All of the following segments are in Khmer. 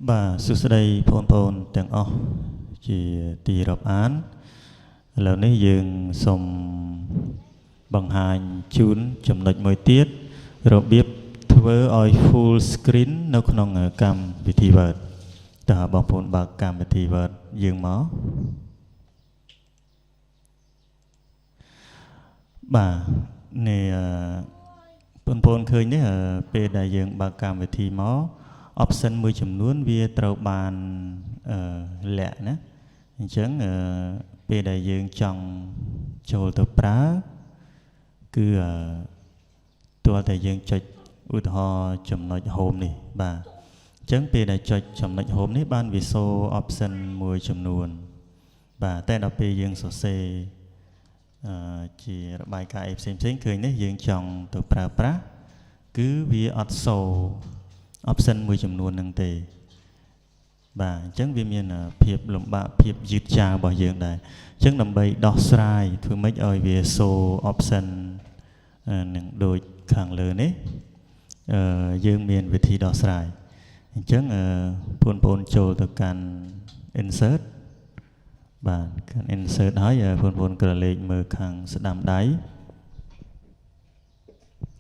Bà sự đây phôn phôn tiếng ốc chỉ tì rập án là nếu dừng xong bằng hành chún chấm nạch môi tiết rồi biết thưa oi full screen nó không ở cam vị thị vật ta bằng phôn bạc cam vị thị vật dừng máu bà nè phôn phôn khơi nhé về đại dương bạc cam vị thị máu option មួយចំនួនវាត្រូវបានលាក់ណាអញ្ចឹងពេលដែលយើងចង់ចូលទៅប្រើគឺតើតែយើងចុចឧទាហរណ៍ចំណុច home នេះបាទអញ្ចឹងពេលដែលចុចចំណុច home នេះបានវាសូ option មួយចំនួនបាទតែដល់ពេលយើងសរសេរជារបាយការណ៍ផ្សេងៗឃើញនេះយើងចង់ទៅប្រើប្រាស់គឺវាអត់សូ option មួយចំនួននឹងទេបាទអញ្ចឹងវាមានភាពលំបាកភាពយឺតយ៉ាវរបស់យើងដែរអញ្ចឹងដើម្បីដោះស្រាយធ្វើម៉េចឲ្យវាសូ option នឹងដូចខាងលើនេះយើងមានវិធីដោះស្រាយអញ្ចឹងបងប្អូនចូលទៅកាន់ insert បាទកាន់ insert ហើយបងប្អូនក្រឡេកមើលខាងស្ដាំដៃ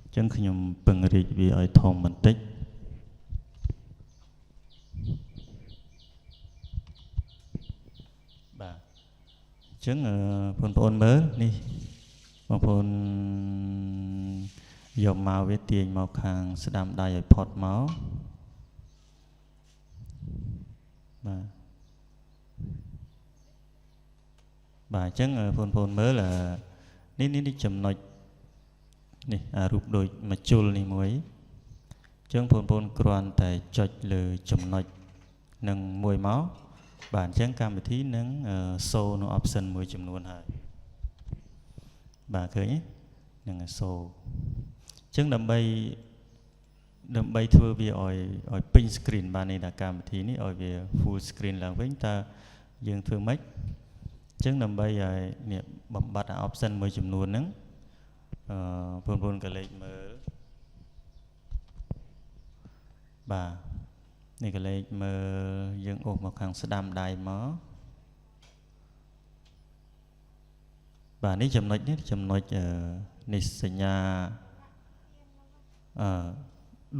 អញ្ចឹងខ្ញុំពង្រីកវាឲ្យធំបន្តិចបាទអញ្ចឹងបងប្អូនមើលនេះបងប្អូនយកមកវាទាញមកខាងស្ដាំដៃឲ្យផុតមកបាទបាទអញ្ចឹងបងប្អូនមើលនេះចំណុចនេះរូបដូចមកជុលនេះមួយអញ្ចឹងបងប្អូនគ្រាន់តែចុចលើចំណុចនឹងមួយមកបាទអញ្ចឹងកម្មវិធីនឹងសូនៅ option មួយចំនួនហើយបាទឃើញទេនឹងសូអញ្ចឹងដើម្បីធ្វើវាឲ្យពេញ screen បាននេះថាកម្មវិធីនេះឲ្យវា full screen ឡើងវិញតើយើងធ្វើម៉េចអញ្ចឹងដើម្បីឲ្យនេះបំបត្តិ option មួយចំនួនហ្នឹងបងប្អូនក៏លេខមើលបាទនេះក៏លេខមើលយើងអូសមកខាងស្ដាំដៃមកបាទនេះចំណុចនេះចំណុចនេះសញ្ញា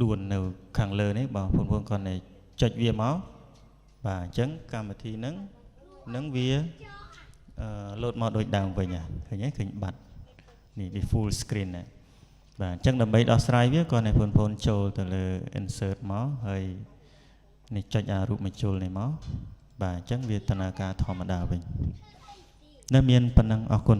ដួននៅខាងលើនេះបងប្អូនគាត់តែចុចវាមកបាទអញ្ចឹងកម្មវិធីនឹងវាលោតមកដូចដើមវិញឃើញទេឃើញបាត់នេះវា full screen ណាបាទអញ្ចឹងដើម្បីដោះស្រាយវាគាត់ឲ្យបងប្អូនចូលទៅលើ insert មកហើយនេះចុចរូបមជុលនេះមកបាទអញ្ចឹងវាដំណើរការធម្មតាវិញនៅមានប៉ុណ្ណឹងអរគុណ